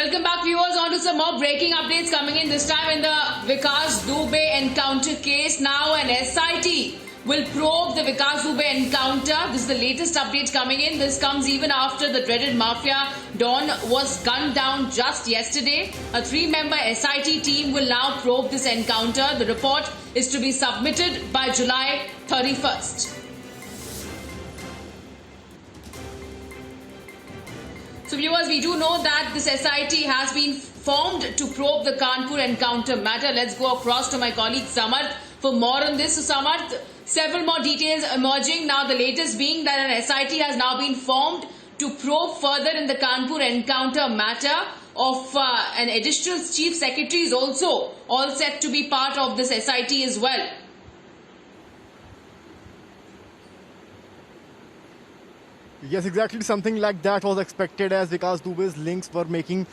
Welcome back, viewers. On to some more breaking updates coming in. This time in the Vikas Dubey encounter case. Now an SIT will probe the Vikas Dubey encounter. This is the latest update coming in. This comes even after the dreaded mafia Don was gunned down just yesterday. A 3-member SIT team will now probe this encounter. The report is to be submitted by July 31st. So viewers, we do know that this SIT has been formed to probe the Kanpur encounter matter. Let's go across to my colleague Samarth for more on this. So Samarth, several more details emerging. Now the latest being that an SIT has now been formed to probe further in the Kanpur encounter matter of an additional chief secretary is also all set to be part of this SIT as well. Yes, exactly. Something like that was expected as Vikas Dubey's links were making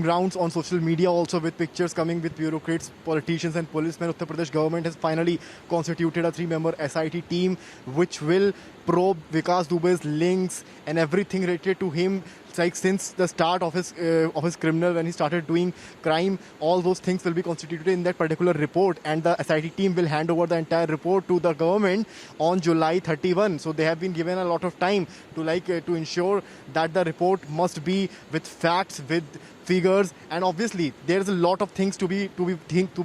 rounds on social media, also with pictures coming with bureaucrats, politicians and policemen. Uttar Pradesh government has finally constituted a 3-member SIT team which will probe Vikas Dubey's links and everything related to him. Like since the start of his criminal, when he started doing crime, all those things will be constituted in that particular report, and the SIT team will hand over the entire report to the government on July 31. So they have been given a lot of time to ensure that the report must be with facts, with figures, and obviously there's a lot of things to be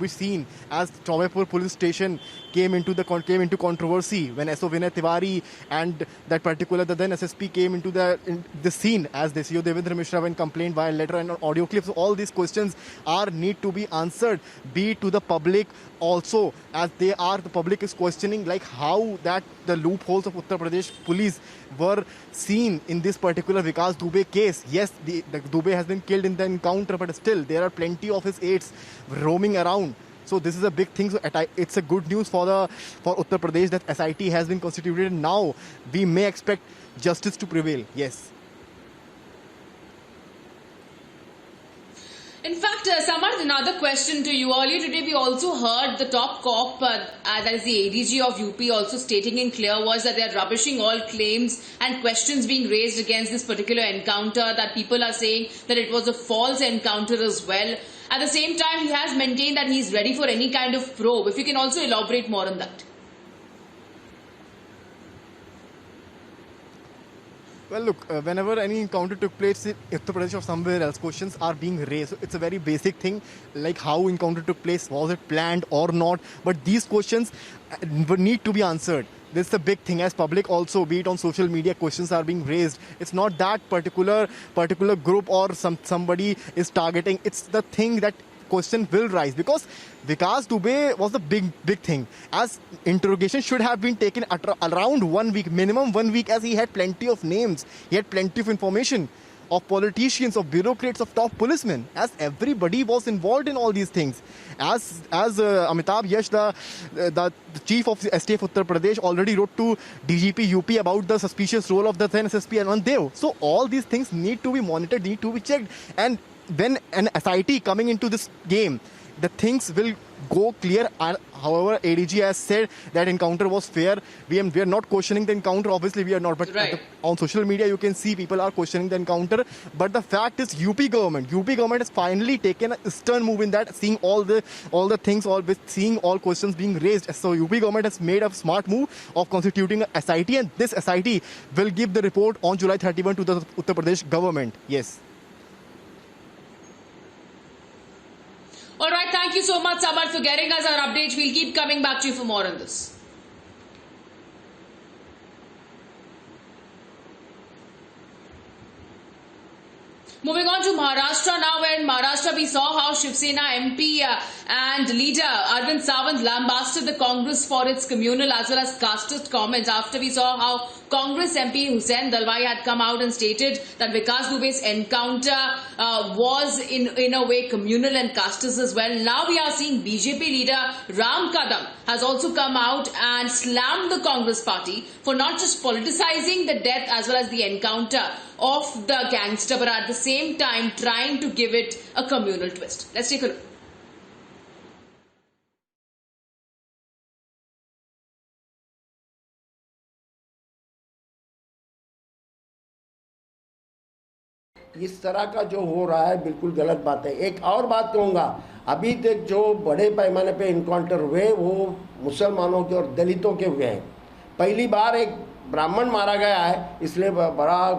seen, as Chaubepur police station came into controversy when SO Vinay Tiwari and that particular the then SSP came into the scene as the CO Devendra Mishra when complained via letter and audio clips. So all these questions need to be answered, be it to the public also, as the public is questioning like how that the loopholes of Uttar Pradesh police were seen in this particular Vikas Dubey case. Yes, the Dubey has been killed in the encounter, but still there are plenty of his aides roaming around. So this is a big thing. So it's a good news for Uttar Pradesh that SIT has been constituted. Now we may expect justice to prevail. Yes. In fact, Samarth, another question to you. Earlier today, we also heard the top cop, that is the ADG of UP, also stating in clear words that they are rubbishing all claims and questions being raised against this particular encounter, that people are saying that it was a false encounter as well. At the same time, he has maintained that he is ready for any kind of probe. If you can also elaborate more on that. Well, look, whenever any encounter took place in Uttar Pradesh or somewhere else, questions are being raised. So it's a very basic thing, like how encounter took place, was it planned or not? But these questions need to be answered. This is a big thing, as public also, be it on social media, questions are being raised. It's not that particular group or somebody is targeting. It's the thing that question will rise, because Vikas Dubey was the big thing, as interrogation should have been taken at around 1 week, minimum 1 week, as he had plenty of names, he had plenty of information of politicians, of bureaucrats, of top policemen, as everybody was involved in all these things. As Amitabh Yash, the chief of STF Uttar Pradesh, already wrote to DGP UP about the suspicious role of the then SSP Anand Dev. So all these things need to be monitored, need to be checked, and when an SIT coming into this game, the things will go clear. However, ADG has said that encounter was fair. We are not questioning the encounter. Obviously, we are not. But right. On social media, you can see people are questioning the encounter. But the fact is, UP government has finally taken a stern move in that, seeing all the things, seeing all questions being raised. So UP government has made a smart move of constituting a SIT, and this SIT will give the report on July 31 to the Uttar Pradesh government. Yes. All right, thank you so much, Samarth, for getting us our updates. We'll keep coming back to you for more on this. Moving on to Maharashtra now, where in Maharashtra we saw how Shiv Sena MP and leader Arvind Sawant lambasted the Congress for its communal as well as casteist comments, after we saw how Congress MP Hussain Dalwai had come out and stated that Vikas Dubey's encounter was in a way communal and casteist as well. Now we are seeing BJP leader Ram Kadam has also come out and slammed the Congress party for not just politicizing the death as well as the encounter of the gangster, but at the same time trying to give it a communal twist. Let's take a look. इस तरह का जो हो रहा है बिल्कुल गलत बात है। एक और बात कहूँगा, अभी तक जो बड़े पैमाने पे इनकाउंटर हुए वो मुसलमानों के और दलितों के हुए हैं। पहली बार एक ब्राह्मण मारा गया है, इसलिए बड़ा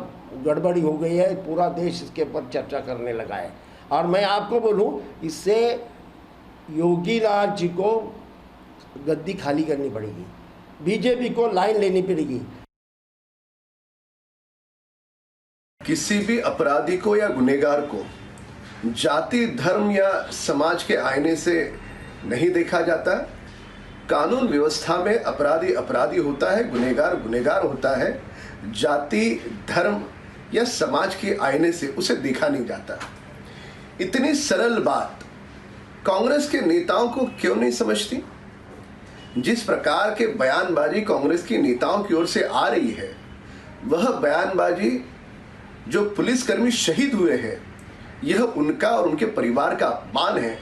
गड़बड़ी हो गई है, पूरा देश इसके ऊपर चर्चा करने लगा है। और मैं आपको बोलूं, इससे योगी राज जी को गद्दी खाली करनी पड़ेगी, बीजेपी को लाइन लेनी पड़ेगी। किसी भी अपराधी को या गुनहगार को जाति, धर्म या समाज के आईने से नहीं देखा जाता। कानून व्यवस्था में अपराधी अपराधी होता है, गुनहगार गुनहगार होता है। जाति, धर्म या समाज के आईने से उसे देखा नहीं जाता। इतनी सरल बात कांग्रेस के नेताओं को क्यों नहीं समझती? जिस प्रकार के बयानबाजी कांग्रेस के नेताओं की ओर से आ रही है, वह बयानबाजी जो पुलिसकर्मी शहीद हुए हैं, यह उनका और उनके परिवार का अपमान है।